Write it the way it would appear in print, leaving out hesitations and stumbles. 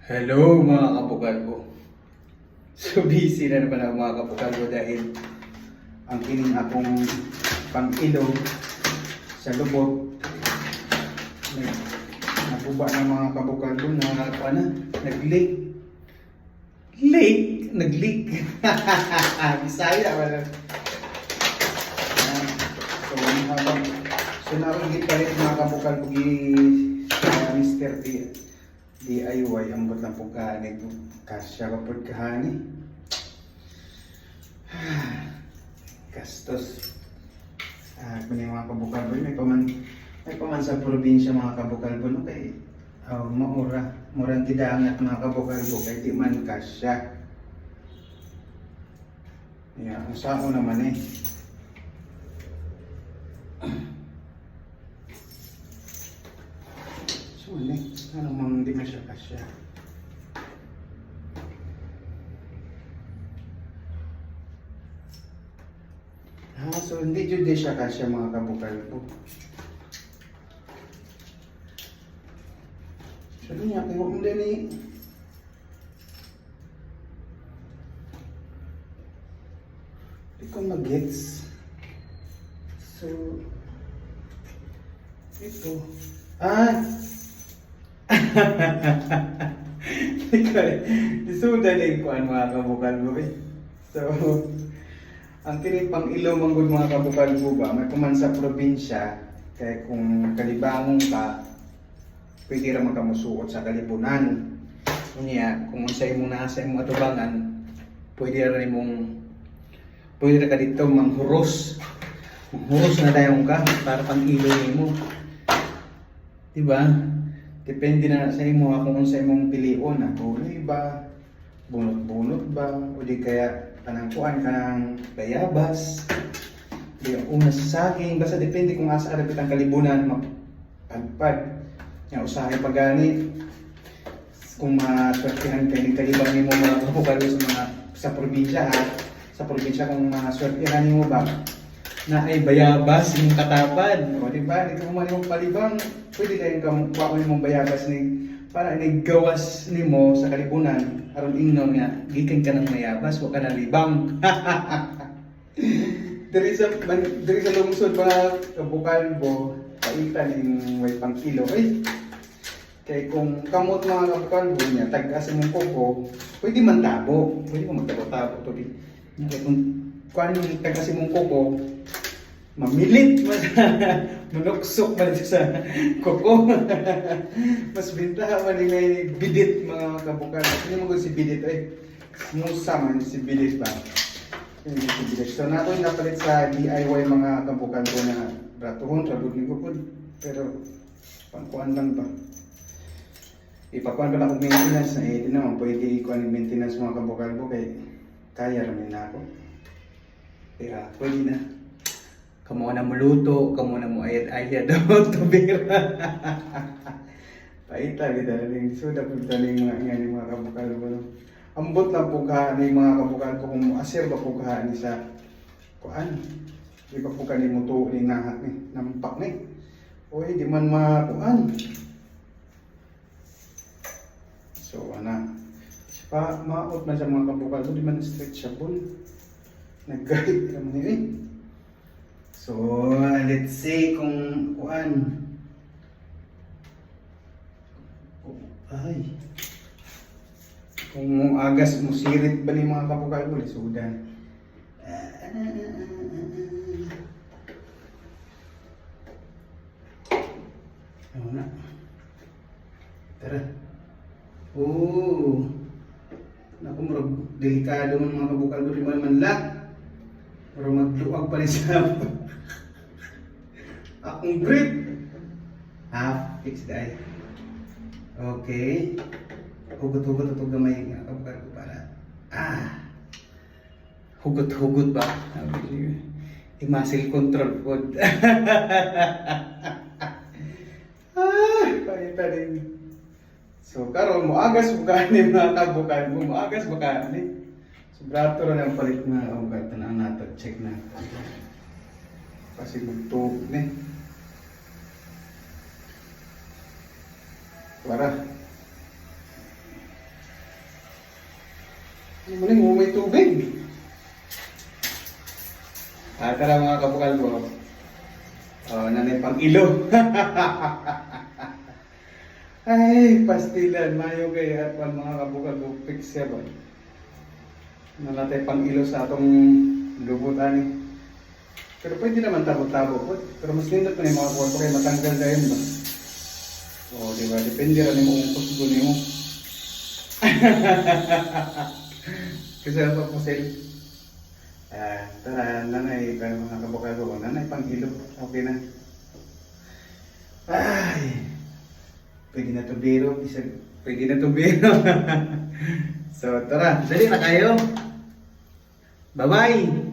Hello mga kapukal ko. So busy na naman ako mga kapukal ko dahil ang kining akong pang-ilaw sa lubot nakuba ng mga kapukal ko na nag-leak. Nag-leak. Bisaya wala. So nakagit palit mga kapukal ko Mr. DIY ang bot lang po kahanin ko. Kasya ka po kahanin. Gastos. Kung mga kabukal po, may paman sa probinsya mga kabukal po, no? Kay murang tidangat mga kabukal po, kay di man kasya. Ang sao naman eh. So, ano mang hindi na siya kasya. So hindi dyan din siya kasya mga kabukal po. So niya, kaya huwag mo din eh. Hindi ko mag-gets. So, ito. Isudan din ko ang mga kabukal mo eh. So, ang kinipang ilaw manggod mga kabukal mo ba, may kuman sa probinsya, kaya kung kalibangon ka, pwede ra makamusuot sa kalibunan. Kunya, kung sa imo nasa imong atubangan, pwede ra ka dito manghuros. Manghuros na tayong ka para pang ilaw nimo. Diba? Depende na sa imo kung sa imong pilion na tuloy ba, bunot-bunot ba, o di kaya panangkuan ka ng bayabas, di una sa saging, basta depende kung asa arapit ang kalibunan mapagpad. Usahay pagani, kung maswertihan kayo ng kalibang nimo mga kabukal sa probinsya sa probinsya kung maswertihan nimo ba, na ay bayabas yung katapad, o diba? Di kung mali mong palibang, pwede kayong kamukuha mong bayabas ni para gawas nimo sa kalibunan aron ingnon nga gikan ka ng mayabas wa ka na libang. Diri sa lungsod ba kabukal bo paitan ning way pang kilo ay kay kung kamot mga kabukal bo niya tag-as mong koko pwede man tabo, pwede mo magtabo-tabo to di. Kay kung kuan yung tag-as mong koko mamilit manuksok man sa koko. Mas bintahan man may bidit mga kabukal. Hindi mo si bidit ay musa man si bidit ba. Hindi si bidit. So nato yung napalit sa DIY mga kabukal ko na bratuhon, trabot ni ko po. Pero pangkuan lang ba. Ipakuan ko na kung maintenance na hindi naman pwede ikuan yung maintenance mga kabukal ko kay kaya ramin na ako. Kaya pwede na. Kamu na muluto, kamu na mo ayat-ayat daw tubig. Paita kita ning suda pud ning mga kabukal ko. Ambot lang po ka ni mga kabukal ko kung asir ba po ka ni sa kuan. Di ba po ka ni muto ni nahat ni nampak ni. Oy di man makuan. So ana. Pa maot man sa mga kabukal ko di man stretchable. Nag-guide naman ni. So, let's say kung kuan. Ay. Kung agas mo sirit ba ni mga kabukal ko, lisudan. Ano na? Tara. Naku, marag delikado ng mga kabukal ko, di mo naman lang. Pero magluwag pa rin sa akong grip. Fix dahil. Okay. Hugot-hugot ito gamay nga kabukal ko para. Hugot-hugot ba? I-muscle control food. Pakita rin. So, karon mo agas bukaan ni mga kabukal mo. Agas bukaan ni. Brato rin ang palit na kabukal. Tanaan natin. Check na. Kasi magtog ni. Para Ano mo mo may tubig? Tara mga kabukal ko. Oh, nanay pang ilo. Ay, pastilan. Mayo kay at mga kabukal ko. Fix siya ba? Nanatay pang ilo sa atong lubutan. Pero pwede naman tabo-tabo. Pero mas nindot na yung mga kwarto kaya matanggal dahil ba? O, diba? Depende rin mo kung kusgo mo. Kasi ano po sale? Tara, nanay, para mga kabukal ko. Nanay, pang ilo. Okay na. Ay! Pwede na to biro. Pwede na to biro. So, tara. Dali na kayo. Bye-bye!